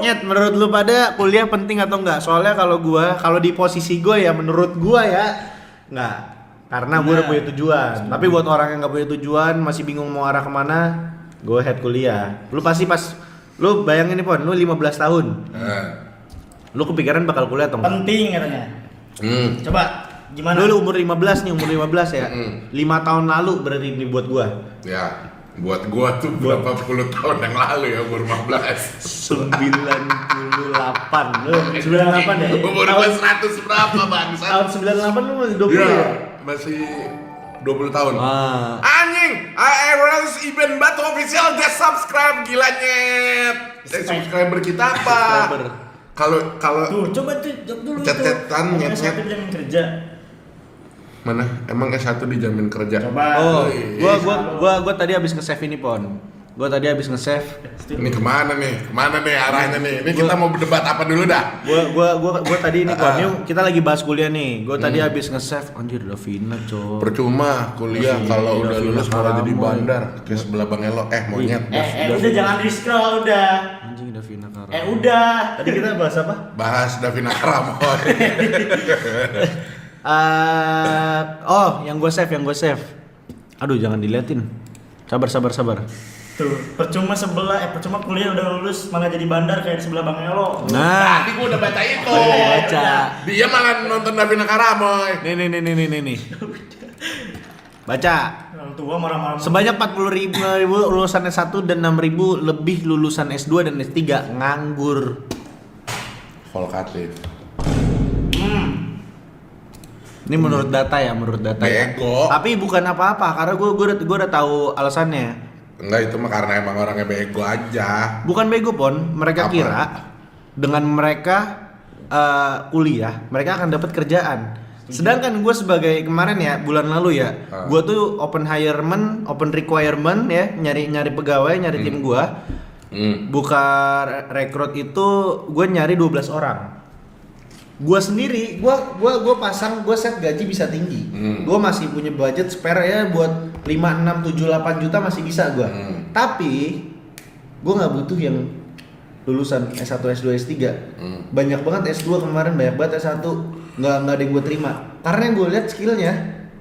Nyet, menurut lu pada kuliah penting atau enggak? Soalnya kalau di posisi gue ya, menurut gue ya enggak. Karena gue udah punya tujuan. Tapi buat orang yang nggak punya tujuan, masih bingung mau arah kemana, gue head kuliah. Lu pasti lu bayangin nih Pon, lu 15 tahun. Lu kepikiran bakal kuliah atau enggak? Penting katanya. Coba gimana? Lu umur 15 nih, umur 15 ya. 5 tahun lalu berarti ini buat gue. Ya, buat gua tuh berapa puluh tahun yang lalu ya, umur 15. 98. Lu 98 ya? Umur gua 100 berapa bangsa? Tahun 98 lu masih 20 ya? Masih 20 tahun. Anjing, Aeros Iben Batu Official just subscribe, gila nyet. Subscriber kita apa? Kalau Tuh, coba tuh jawab dulu. Cet-cetan, Ngomongnya nyet-nyet. satu jam kerja. mana? Emang S1 dijamin kerja? Coba. Oh, iya. gua tadi habis nge-save ini Pon. Gua tadi habis nge-save. Ini kemana nih? Kemana nih arahnya nih? Ini kita mau berdebat apa dulu dah? Gua tadi ini Pon. Yuk, kita lagi bahas kuliah nih. Gua tadi habis nge-save. Anjir, Davina, coy. Percuma kuliah kalau udah Davina lulus malah jadi Karamoy. bandar. Kayak sebelah Bang Elo, monyet. Udah jangan di-scroll udah. Anjing Davina Karamoy. Udah. Tadi kita bahas apa? Bahas Davina Karamoy. Yang gue save. Aduh, jangan diliatin. Sabar. Tuh, percuma kuliah udah lulus malah jadi bandar kayak di sebelah Bang Elo. Nah, Tadi gua udah baca itu. baca. Dia malah nonton Davina Karamoy. Nih. Baca. Orang tua marah-marah. Sebanyak 40.000 lulusan S1 dan 6.000 lebih lulusan S2 dan S3 nganggur. Volkatif. Ini menurut data ya. Bego. Tapi bukan apa-apa karena gue udah tahu alasannya. Enggak, itu mah karena emang orangnya bego aja. Bukan bego Pon, mereka Apa? kira dengan mereka kuliah, mereka akan dapat kerjaan. Sedangkan gue sebagai kemarin ya, bulan lalu ya, gue tuh open requirement ya, nyari pegawai, nyari tim gue. Buka rekrut itu gue nyari 12 orang. Gue sendiri, gue set gaji bisa tinggi. Gue masih punya budget spare ya buat 5, 6, 7, 8 juta masih bisa gue. Tapi gue nggak butuh yang lulusan S1, S2, S3. Banyak banget S2 kemarin, banyak banget S1 nggak ada yang gue terima. Karena yang gue lihat skillnya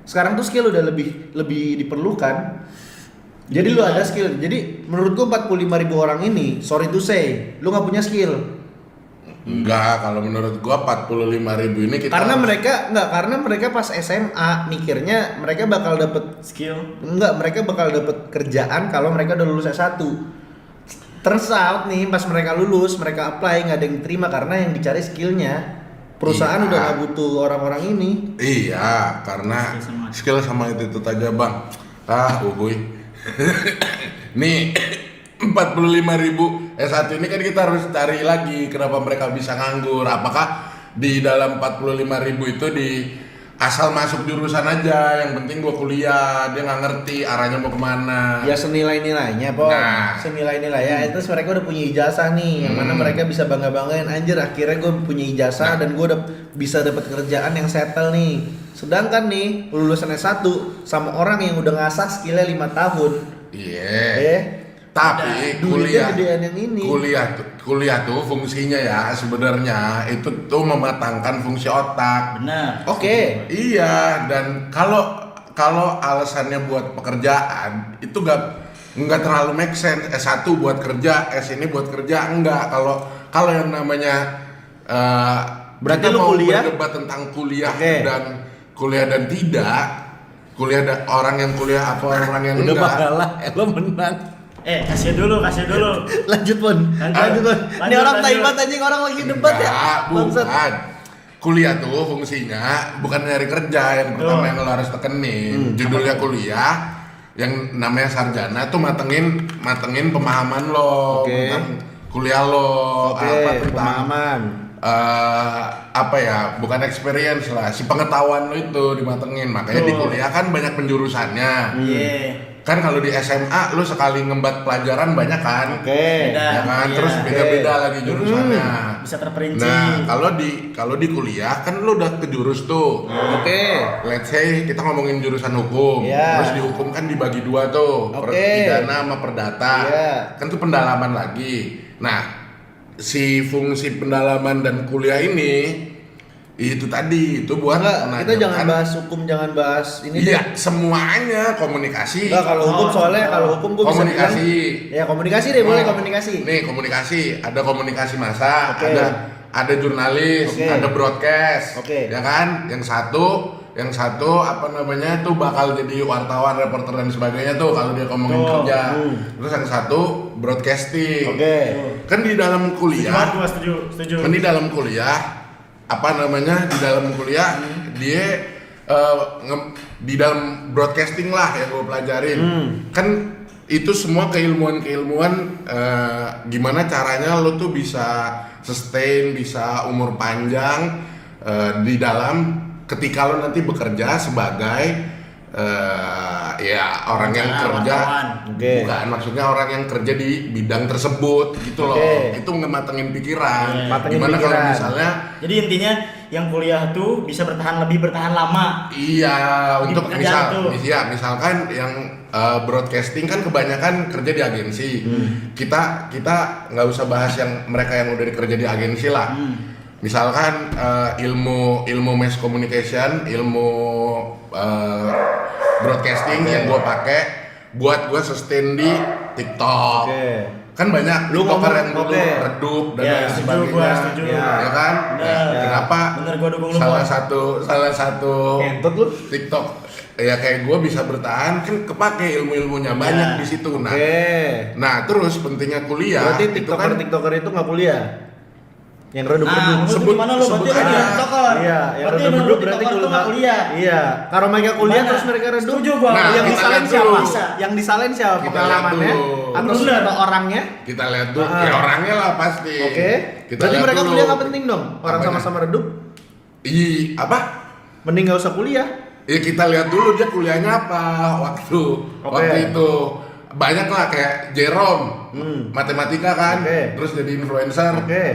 sekarang tuh skill udah lebih diperlukan. Jadi lu ada skill. Jadi menurut gue 45.000 orang ini, sorry to say, lu nggak punya skill. Enggak, kalau menurut gua 45.000 ini kita Karena mereka pas SMA mikirnya mereka bakal dapet skill. mereka bakal dapet kerjaan kalau mereka udah lulus S1. Turns out nih pas mereka lulus, mereka apply nggak ada yang terima karena yang dicari skillnya. Perusahaan Iya. udah nggak butuh orang-orang ini. Iya, karena skill sama itu aja bang. Uhuy. Nih 45.000 S1 ini kan kita harus cari lagi kenapa mereka bisa nganggur. Apakah di dalam 45.000 itu di asal masuk jurusan aja, yang penting gua kuliah, dia nggak ngerti arahnya mau kemana. Ya senilai-nilainya po. Nah. Senilai-nilai ya. Terus mereka udah punya ijazah nih, yang mana mereka bisa bangga-banggain anjir akhirnya gue punya ijazah dan gue udah bisa dapat kerjaan yang settle nih. Sedangkan nih lulusan S1 sama orang yang udah ngasah skillnya 5 tahun. Iya. Tapi Duitnya gedean yang ini. kuliah tuh fungsinya ya sebenarnya itu tuh mematangkan fungsi otak. Benar. Oke. Iya, dan kalau alasannya buat pekerjaan itu nggak terlalu make sense. S1 buat kerja, S ini buat kerja, enggak. Kalau yang namanya Berarti kita lu mau kuliah? berdebat tentang kuliah Oke. dan tidak, orang yang kuliah apa orang yang Udah enggak. bakalah, lo menang. Kasih dulu. Lanjut Pon. Lanjut Pon. Ini orang taibat anjing, orang lagi debat ya. Bangsat. Bukan. Kuliah tuh fungsinya bukan nyari kerja, yang pertama yang lo harus tekenin. Judulnya kuliah, yang namanya sarjana tuh matengin pemahaman lo tentang kuliah lo. Oke, tentang pemahaman. bukan experience lah, si pengetahuan lo itu dimatengin. Makanya di kuliah kan banyak penjurusannya. Iya. Kan kalau di SMA lu sekali ngembat pelajaran banyak kan. Oke. Ya kan, Iya. terus beda-beda lagi jurusannya. Bisa terperinci. Nah, kalau di kuliah kan lu udah ke jurus tuh. Oke. Let's say kita ngomongin jurusan hukum. Iya. Terus di hukum kan dibagi dua tuh, Oke. pidana sama perdata. Iya. Kan tuh pendalaman lagi. Nah, si fungsi pendalaman dan kuliah ini itu tadi itu buat kita jangan bahas hukum, jangan bahas ini. Iya, semuanya komunikasi. Enggak, kalau hukum soalnya kalau hukum gue bisa komunikasi. bilang, ya komunikasi deh, boleh komunikasi. Nih, komunikasi, ada komunikasi massa, Oke. ada jurnalis, Oke. ada broadcast. Oke. Ya kan? Yang satu apa namanya tuh bakal jadi wartawan, reporter dan sebagainya tuh kalau dia ngomongin kerja. Terus yang satu broadcasting. Oke. Kan di dalam kuliah, Setuju. kan di dalam kuliah apa namanya di dalam kuliah dia di dalam broadcasting lah yang gue pelajarin kan itu semua keilmuan gimana caranya lo tuh bisa sustain, bisa umur panjang di dalam ketika lo nanti bekerja sebagai ya orang yang kerja Oke. bukan maksudnya orang yang kerja di bidang tersebut gitu loh. Oke. Itu ngematengin pikiran. Matengin Gimana kalau pikiran. misalnya Jadi intinya yang kuliah tuh bisa bertahan lama. iya Di untuk pekerjaan misalkan yang broadcasting kan kebanyakan kerja di agensi. Kita nggak usah bahas yang mereka yang udah kerja di agensi lah. Misalkan ilmu mass communication, ilmu broadcasting yang gue pakai buat gue sustain di TikTok. Oke. Kan banyak Lu TikToker ngomong, yang dulu oke. redup dan Ya, lain setuju sebagainya. gua, setuju. Ya kan? Bener. Nah, kenapa? Bener, gua dukung lu, salah Bang. satu Kentut lu. TikTok ya kayak gue bisa bertahan kan kepake ilmunya banyak di situ. Nah, Oke. nah terus pentingnya kuliah Berarti itu kan TikToker itu nggak kuliah. Yang redup-redup. sebut- gimana lu? sebut Berarti lu aja. TikToker. Iya, yang Berarti redup lu berarti TikToker tuh nggak kuliah. Iya, kalau mereka kuliah Mana? terus mereka redup. Setuju gua. Nah, yang kita disalahin lihat siapa? dulu. Yang disalahin siapa? Kita Pengalamannya lihat dulu. atau Bener. atau orangnya? kita lihat dulu Ah. ya orangnya lah pasti. Oke. Kita Berarti lihat mereka dulu. kuliah nggak penting dong. Orang Apanya? sama-sama redup, Apa? mending nggak usah kuliah. Ya kita lihat dulu dia kuliahnya apa waktu itu. Banyak lah kayak Jerome, matematika kan, Oke. terus jadi influencer. Oke.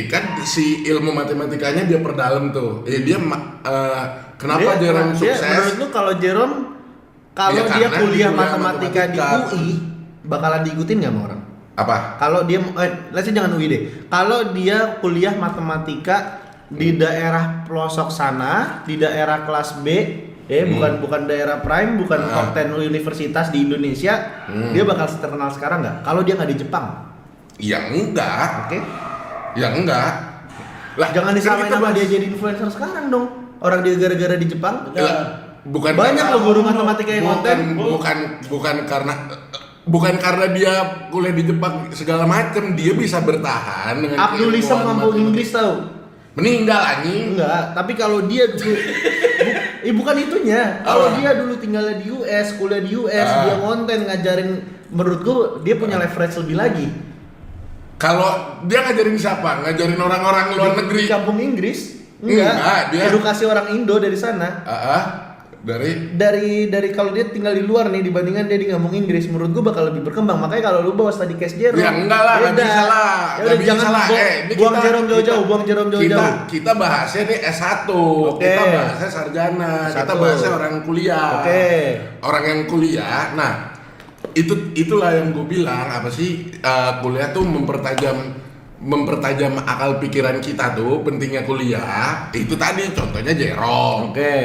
Kan si ilmu matematikanya dia perdalam tuh. Dia kenapa Jerome Dia- sukses? Menurut lu kalau Jerome kalau Iya, dia karena kuliah dia matematika di matematika. UI bakalan diikutin nggak sama orang? Apa? Kalau dia, let's say jangan UI deh. Kalau dia kuliah matematika di daerah pelosok sana, di daerah kelas B, bukan daerah prime, bukan top 10 universitas di Indonesia, dia bakal terkenal sekarang nggak? Kalau dia nggak di Jepang, Ya enggak, oke? ya enggak. Lah, Jangan kan disamain kita sama bahas- dia jadi influencer sekarang dong. Orang dia gara-gara di Jepang. Lah, bukan Banyak karena- loh guru matematika yang konten. bukan karena dia kuliah di Jepang segala macem dia bisa bertahan dengan Abdulism keilmuan kampung matematika. Inggris tahu? Meninggal anjing. Enggak, tapi kalau dia dulu bukan itunya. Kalau dia dulu tinggalnya di US, kuliah di US, dia konten ngajarin, menurut gua dia punya leverage lebih lagi. Kalau dia ngajarin siapa? Ngajarin orang-orang luar negeri. Di kampung Inggris? Enggak, dia- edukasi orang Indo dari sana. Dari Dari kalau dia tinggal di luar nih dibandingkan dia di kampung Inggris, menurut gua bakal lebih berkembang. Makanya kalau lu bawa study case Jerome, Ya enggak lah, nggak beda. bisa lah. Ya Nggak udah bisa jangan lah. Ini buang kita- Jerome jauh-jauh, buang Jerome jauh-jauh. Kita bahasnya nih S1. Oke. Kita bahasnya sarjana. Kita S1. bahasnya orang kuliah. Oke. Orang yang kuliah. Nah, itulah yang gue bilang apa sih kuliah tuh mempertajam akal pikiran kita tuh, pentingnya kuliah. Itu tadi contohnya Jerome. Oke.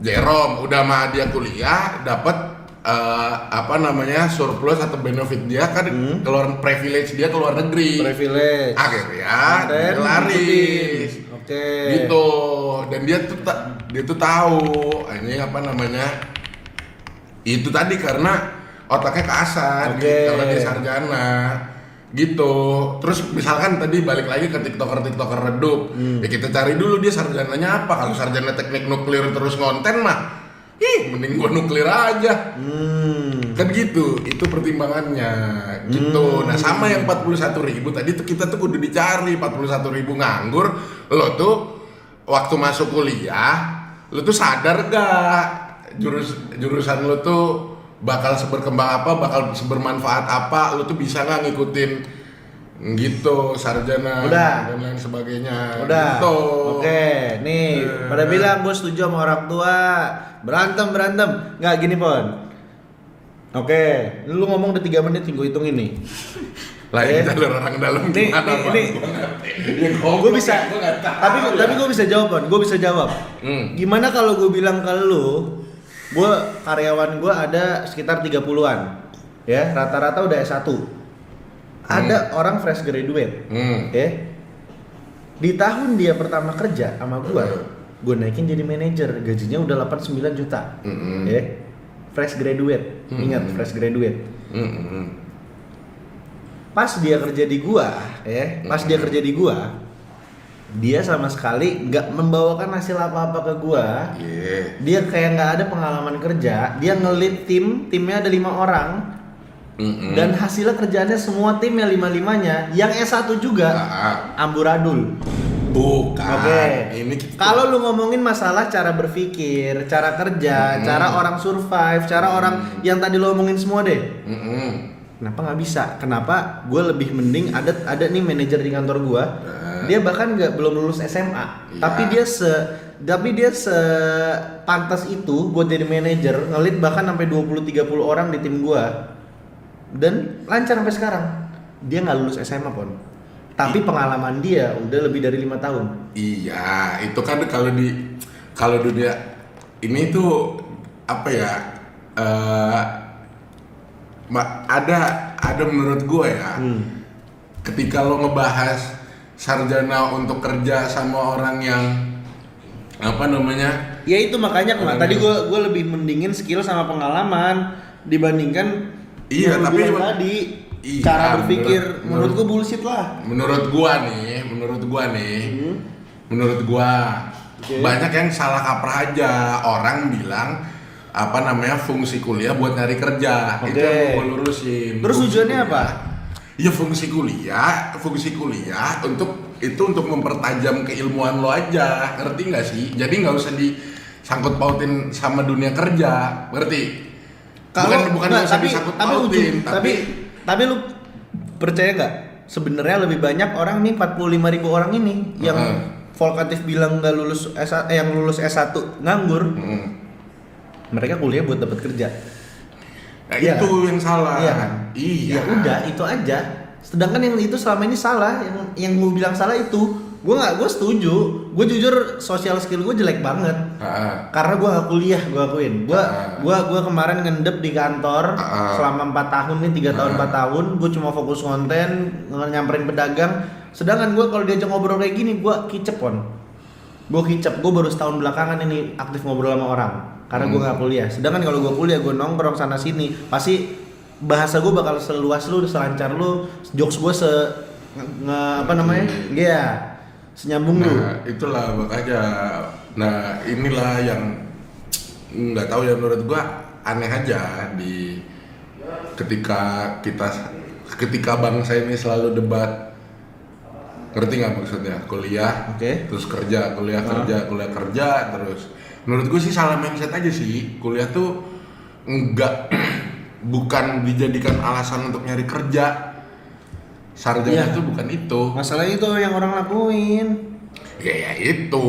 Jerome udah mah dia kuliah dapat surplus atau benefit dia kan keluar privilege dia ke luar negeri. Privilege. Akhirnya Konten dia laris. ngikutin. Oke. Gitu. Dan dia tuh tahu ini itu tadi karena otaknya kasar Oke. karena dia sarjana gitu. Terus misalkan tadi balik lagi ke tiktoker redup, ya kita cari dulu dia sarjananya apa. Kalau sarjana teknik nuklir terus ngonten mah, mending gua nuklir aja. Kan gitu, itu pertimbangannya gitu. Nah sama yang 41.000 tadi tuh kita tuh kudu dicari 41.000 nganggur. Lo tuh waktu masuk kuliah, lo tuh sadar gak jurusan lo tuh bakal seberkembang apa, bakal sebermanfaat apa, lu tuh bisa nggak ngikutin gitu sarjana Udah. dan lain sebagainya. Udah. Gitu. Oke, nih pada bilang gue setuju sama orang tua. Berantem. Nggak gini, Pon. Oke, lu ngomong udah 3 menit gue hitungin nih. Lain jalur orang dalam gimana Bang? ini Ya, gue bisa, gua nggak tahu tapi ya. gue bisa jawab kan, gue bisa jawab. Gimana kalau gue bilang ke lu, gue karyawan gue ada sekitar 30-an, ya rata-rata udah S1. Ada orang fresh graduate, ya. Di tahun dia pertama kerja sama gue naikin jadi manajer, gajinya udah 89 juta, ya. Fresh graduate, ingat fresh graduate. Pas dia kerja di gua, dia sama sekali nggak membawakan hasil apa-apa ke gua. Dia kayak nggak ada pengalaman kerja. Dia nge-lead timnya ada 5 orang, dan hasilnya kerjaannya semua timnya 5-5-nya, yang S1 juga amburadul. Bukan. Oke. Ini Kalau lu ngomongin masalah cara berpikir, cara kerja, cara orang survive, cara orang yang tadi lu ngomongin semua deh. Kenapa nggak bisa? Kenapa? Gue lebih mending ada nih manajer di kantor gue. Dia bahkan belum lulus SMA, tapi dia pantas itu buat jadi manajer, ngelit bahkan sampai 20-30 orang di tim gue, dan lancar sampai sekarang. Dia nggak lulus SMA pun, tapi pengalaman dia udah lebih dari 5 tahun. Iya, itu kan kalau dunia ini tuh apa ya? Ada menurut gue ya, ketika lo ngebahas sarjana untuk kerja sama orang yang apa namanya, ya itu makanya tadi gue lebih mendingin skill sama pengalaman dibandingkan yang lu tapi bilang tadi cara berpikir. Menurut gue bullshit lah. menurut gua nih Okay. banyak yang salah kaprah aja. Orang bilang apa namanya fungsi kuliah buat nyari kerja. Oke. Itu yang mau gua lurusin. Terus Fungsi tujuannya kuliah. apa? Ya fungsi kuliah untuk mempertajam keilmuan lo aja, ngerti nggak sih? Jadi nggak usah disangkut pautin sama dunia kerja, ngerti? Bukan nggak usah disangkut pautin, tapi lu percaya nggak? Sebenarnya lebih banyak orang nih, 45.000 orang ini yang Volkatif bilang nggak lulus yang lulus S1 nganggur. Mereka kuliah buat dapat kerja. Nah, Iya itu kan? yang salah. Iya kan? Iya. Ya udah, itu aja. Sedangkan yang itu selama ini salah, yang gue bilang salah itu, gue setuju. Gue jujur sosial skill gue jelek banget. Karena gue gak kuliah, gue akuin. Gue kemarin ngendep di kantor selama 4 tahun nih, 3 tahun 4 tahun. Gue cuma fokus konten, nyamperin pedagang. Sedangkan gue kalau diajak ngobrol kayak gini, gue kicep pon. Gue baru setahun belakangan ini aktif ngobrol sama orang. Karena gue gak kuliah. Sedangkan kalau gue kuliah, gue nongkrong sana sini, pasti bahasa gue bakal seluas lu, selancar lu, jokes gue senyambung lu. Nah, itulah makanya. Nah, inilah yang nggak tahu ya, menurut gua aneh aja di ketika bangsa ini selalu debat. Ngerti nggak maksudnya? Kuliah, terus kerja, kuliah kerja terus. Menurut gue sih salah mindset aja sih. Kuliah tuh bukan dijadikan alasan untuk nyari kerja. Sarjana itu bukan itu. Masalahnya itu yang orang lakuin. Ya itu.